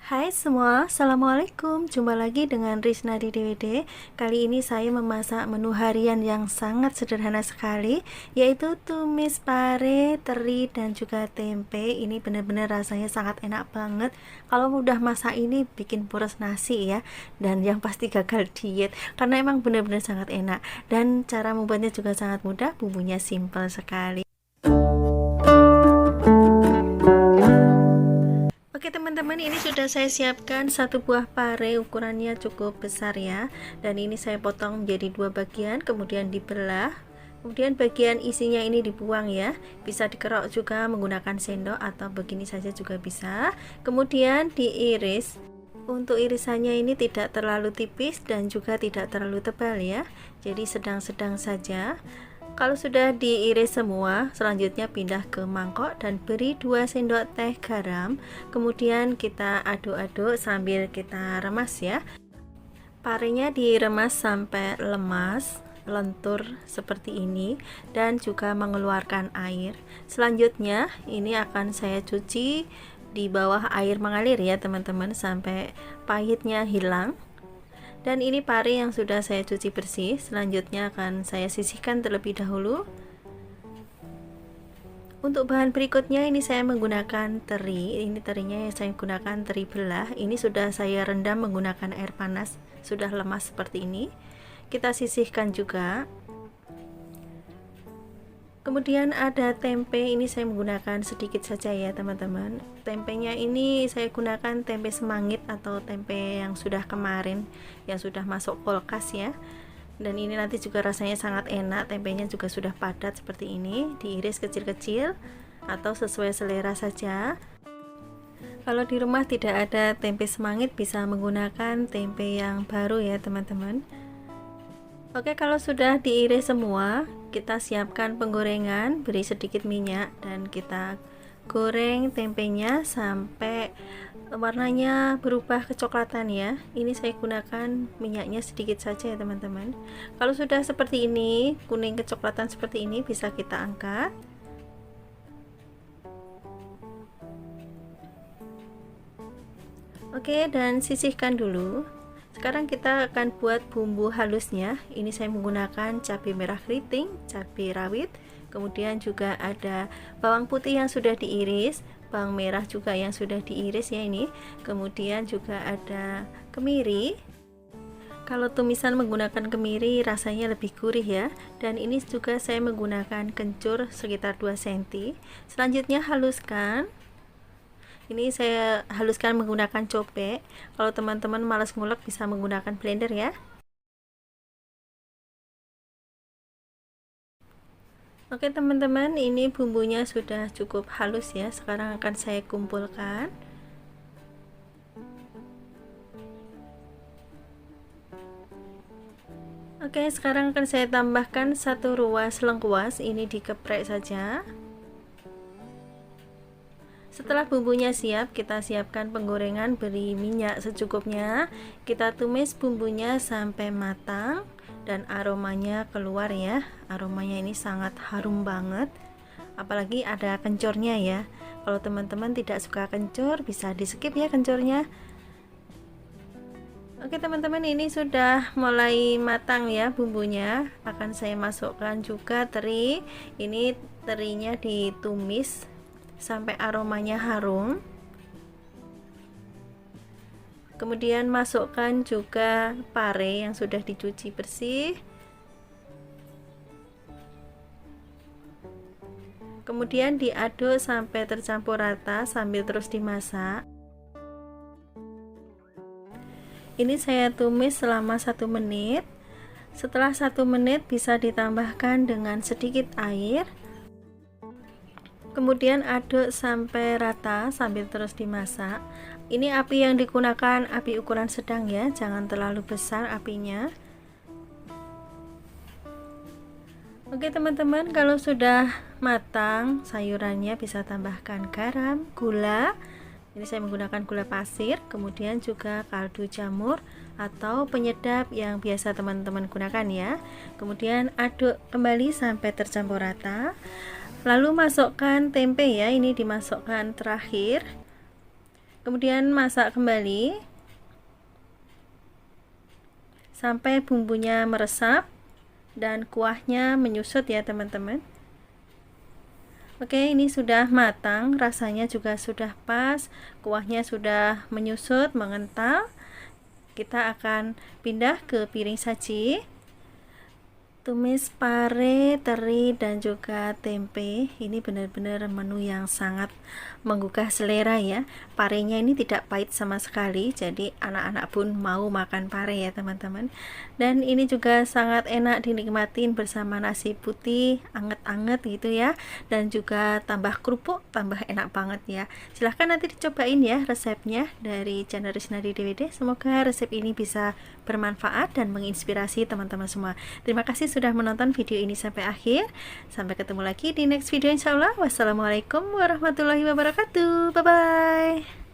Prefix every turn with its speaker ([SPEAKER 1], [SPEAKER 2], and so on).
[SPEAKER 1] Hai semua, Assalamualaikum. Jumpa lagi dengan Risna di DWD. Kali ini saya memasak menu harian yang sangat sederhana sekali, yaitu tumis pare, teri, dan juga tempe. Ini benar-benar rasanya sangat enak banget. Kalau udah masak ini bikin boros nasi ya, dan yang pasti gagal diet, karena emang benar-benar sangat enak. Dan cara membuatnya juga sangat mudah, bumbunya simple sekali. Oke teman-teman, ini sudah saya siapkan satu buah pare, ukurannya cukup besar ya, dan ini saya potong menjadi dua bagian, kemudian dibelah, kemudian bagian isinya ini dibuang ya, bisa dikerok juga menggunakan sendok atau begini saja juga bisa. Kemudian diiris. Untuk irisannya ini tidak terlalu tipis dan juga tidak terlalu tebal ya, jadi sedang-sedang saja. Kalau sudah diiris semua, selanjutnya pindah ke mangkok dan beri 2 sendok teh garam. Kemudian kita aduk-aduk sambil kita remas ya. Parenya diremas sampai lemas, lentur seperti ini, dan juga mengeluarkan air. Selanjutnya ini akan saya cuci di bawah air mengalir ya teman-teman, sampai pahitnya hilang. Dan ini pare yang sudah saya cuci bersih. Selanjutnya akan saya sisihkan terlebih dahulu. Untuk bahan berikutnya ini saya menggunakan teri. Ini terinya yang saya gunakan teri belah. Ini sudah saya rendam menggunakan air panas, sudah lemas seperti ini. Kita sisihkan juga. Kemudian ada tempe, ini saya menggunakan sedikit saja ya teman-teman. Tempenya ini saya gunakan tempe semangit atau tempe yang sudah kemarin, yang sudah masuk kulkas ya. Dan ini nanti juga rasanya sangat enak, tempenya juga sudah padat seperti ini, diiris kecil-kecil atau sesuai selera saja. Kalau di rumah tidak ada tempe semangit, bisa menggunakan tempe yang baru ya teman-teman. Oke, kalau sudah diiris semua, kita siapkan penggorengan, beri sedikit minyak dan kita goreng tempenya sampai warnanya berubah kecoklatan ya. Ini saya gunakan minyaknya sedikit saja ya teman-teman. Kalau sudah seperti ini, kuning kecoklatan seperti ini, bisa kita angkat. Oke, dan sisihkan dulu. Sekarang kita akan buat bumbu halusnya. Ini saya menggunakan cabai merah keriting, cabai rawit, kemudian juga ada bawang putih yang sudah diiris, bawang merah juga yang sudah diiris ya ini. Kemudian juga ada kemiri. Kalau tumisan menggunakan kemiri rasanya lebih gurih ya. Dan ini juga saya menggunakan kencur sekitar 2 cm. Selanjutnya haluskan. Ini saya haluskan menggunakan cobek. Kalau teman-teman malas ngulek bisa menggunakan blender ya. Oke teman-teman, ini bumbunya sudah cukup halus ya. Sekarang akan saya kumpulkan. Oke, sekarang akan saya tambahkan 1 ruas lengkuas. Ini dikeprek saja. Setelah bumbunya siap, kita siapkan penggorengan, beri minyak secukupnya. Kita tumis bumbunya sampai matang dan aromanya keluar ya. Aromanya ini sangat harum banget. Apalagi ada kencornya ya. Kalau teman-teman tidak suka kencur, bisa di skip ya kencornya. Oke teman-teman, ini sudah mulai matang ya bumbunya. Akan saya masukkan juga teri. Ini terinya ditumis sampai aromanya harum. Kemudian masukkan juga pare yang sudah dicuci bersih. Kemudian diaduk sampai tercampur rata sambil terus dimasak. Ini saya tumis selama 1 menit. Setelah 1 menit bisa ditambahkan dengan sedikit air. Kemudian aduk sampai rata sambil terus dimasak. Ini api yang digunakan api ukuran sedang ya, jangan terlalu besar apinya. Oke teman-teman, kalau sudah matang sayurannya bisa tambahkan garam, gula. Ini saya menggunakan gula pasir, kemudian juga kaldu jamur atau penyedap yang biasa teman-teman gunakan ya. Kemudian aduk kembali sampai tercampur rata. Lalu masukkan tempe ya, ini dimasukkan terakhir. Kemudian masak kembali sampai bumbunya meresap dan kuahnya menyusut ya teman-teman. Oke, ini sudah matang, rasanya juga sudah pas, kuahnya sudah menyusut, mengental. Kita akan pindah ke piring saji. Tumis pare, teri, dan juga tempe. Ini benar-benar menu yang sangat menggugah selera ya. Parenya ini tidak pahit sama sekali, jadi anak-anak pun mau makan pare ya teman-teman. Dan ini juga sangat enak dinikmatin bersama nasi putih anget-anget gitu ya. Dan juga tambah kerupuk, tambah enak banget ya. Silahkan nanti dicobain ya resepnya dari channel Risnadi DWD. Semoga resep ini bisa bermanfaat dan menginspirasi teman-teman semua. Terima kasih sudah menonton video ini sampai akhir. Sampai ketemu lagi di next video insyaallah. Wassalamualaikum warahmatullahi wabarakatuh. Bye bye.